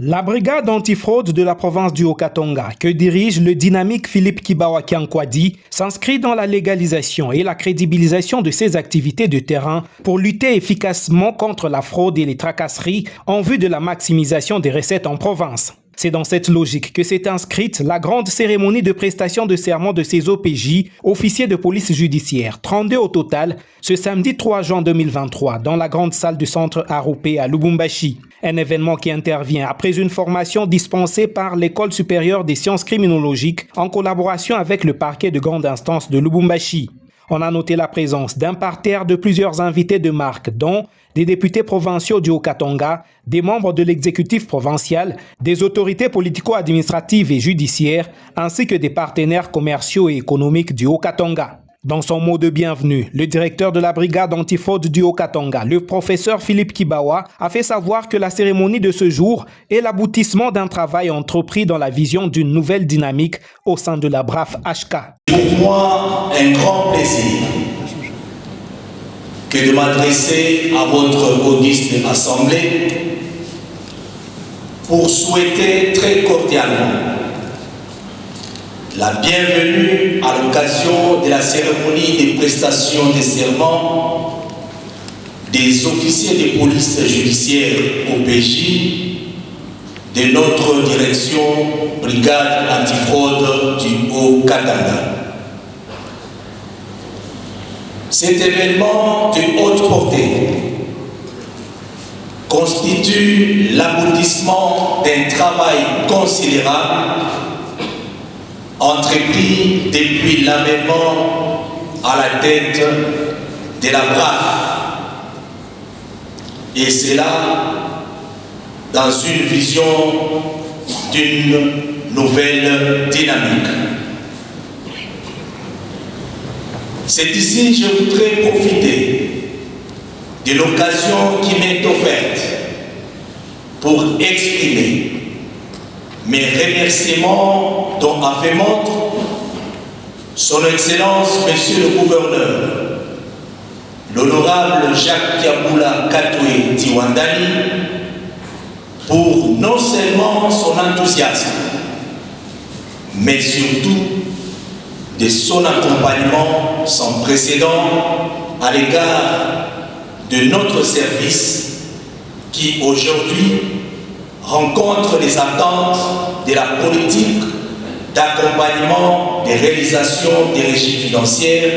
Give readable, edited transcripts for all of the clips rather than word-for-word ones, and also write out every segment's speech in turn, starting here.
La brigade antifraude de la province du Haut-Katanga, que dirige le dynamique Philippe Kibawa Kiankwadi, s'inscrit dans la légalisation et la crédibilisation de ses activités de terrain pour lutter efficacement contre la fraude et les tracasseries en vue de la maximisation des recettes en province. C'est dans cette logique que s'est inscrite la grande cérémonie de prestation de serment de ces OPJ, officiers de police judiciaire, 32 au total, ce samedi 3 juin 2023, dans la grande salle du centre Aroupé à Lubumbashi. Un événement qui intervient après une formation dispensée par l'École supérieure des sciences criminologiques en collaboration avec le parquet de grande instance de Lubumbashi. On a noté la présence d'un parterre de plusieurs invités de marque, dont des députés provinciaux du Haut-Katanga, des membres de l'exécutif provincial, des autorités politico-administratives et judiciaires, ainsi que des partenaires commerciaux et économiques du Haut-Katanga. Dans son mot de bienvenue, le directeur de la brigade antifraude du Haut-Katanga, le professeur Philippe Kibawa, a fait savoir que la cérémonie de ce jour est l'aboutissement d'un travail entrepris dans la vision d'une nouvelle dynamique au sein de la BRAF HK. Pour moi, un grand plaisir que de m'adresser à votre auguste assemblée pour souhaiter très cordialement la bienvenue à l'occasion de la cérémonie de prestation de serment des officiers de police judiciaire OPJ de notre direction brigade antifraude du Haut-Katanga. Cet événement de haute portée constitue l'aboutissement d'un travail considérable entrepris depuis l'avènement à la tête de la BRAF. Et cela dans une vision d'une nouvelle dynamique. C'est ici que je voudrais profiter de l'occasion qui m'est offerte pour exprimer mes remerciements dont a fait montre Son Excellence, Monsieur le Gouverneur, l'honorable Jacques Kiaboula Katoué Tiwandani, pour non seulement son enthousiasme, mais surtout de son accompagnement sans précédent à l'égard de notre service qui aujourd'hui rencontre les attentes de la politique d'accompagnement des réalisations des régies financières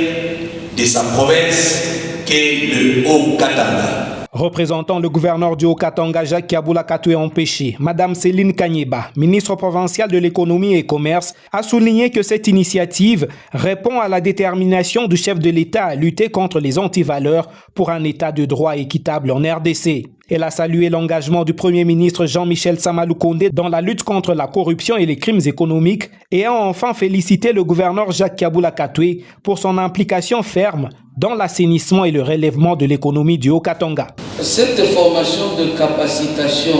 de sa province qu'est le Haut-Katanga. Représentant le gouverneur du Haut-Katanga, Jacques Kiaboula Katoué empêché, Madame Céline Kanyeba, ministre provinciale de l'économie et commerce, a souligné que cette initiative répond à la détermination du chef de l'État à lutter contre les antivaleurs pour un État de droit équitable en RDC. Elle a salué l'engagement du Premier ministre Jean-Michel Samalou Kondé dans la lutte contre la corruption et les crimes économiques et a enfin félicité le gouverneur Jacques Kiaboula Katoué pour son implication ferme dans l'assainissement et le relèvement de l'économie du Haut-Katanga. Cette formation de capacitation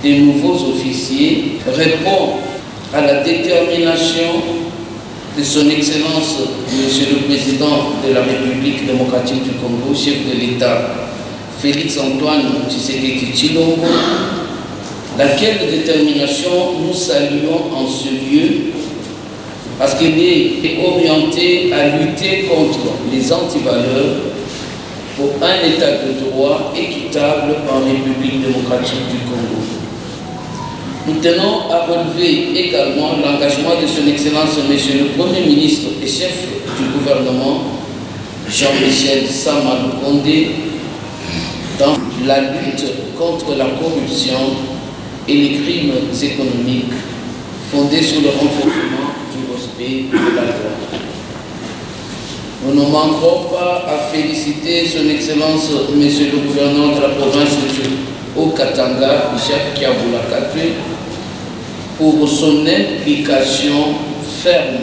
des nouveaux officiers répond à la détermination de son Excellence, Monsieur le Président de la République démocratique du Congo, chef de l'État, Félix Antoine Tshisekedi Tshilombo, laquelle détermination nous saluons en ce lieu parce qu'elle est orientée à lutter contre les antivaleurs pour un État de droit équitable en République démocratique du Congo. Nous tenons à relever également l'engagement de son Excellence, Monsieur le Premier ministre et chef du gouvernement, Jean-Michel Samalou Kondé, dans la lutte contre la corruption et les crimes économiques fondés sur le renforcement du respect de la loi. Nous ne manquerons pas à féliciter son Excellence, Monsieur le Gouverneur de la province du Haut-Katanga, Jacques Kiaboula Katoué, pour son implication ferme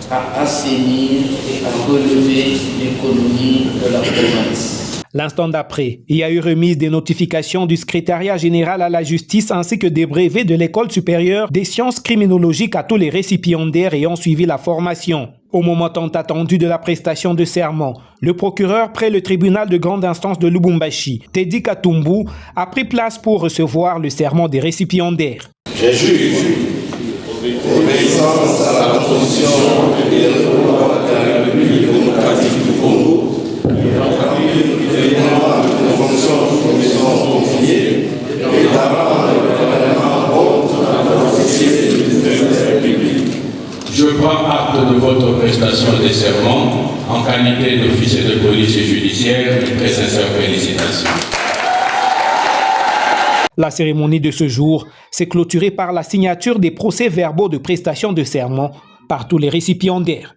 à assainir et à relever l'économie de la province. L'instant d'après, il y a eu remise des notifications du secrétariat général à la justice ainsi que des brevets de l'école supérieure des sciences criminologiques à tous les récipiendaires ayant suivi la formation. Au moment tant attendu de la prestation de serment, le procureur près le tribunal de grande instance de Lubumbashi, Teddy Katumbu, a pris place pour recevoir le serment des récipiendaires. Je jure, obéissance à la Constitution et à la République démocratique du Congo, fidèlement aux fonctions qui me sont confiées, et d'abord le compte à l'officier de la République. Je prends acte de votre prestation de serment en qualité d'officier de police judiciaire. Très sincères félicitations. La cérémonie de ce jour s'est clôturée par la signature des procès-verbaux de prestation de serment par tous les récipiendaires.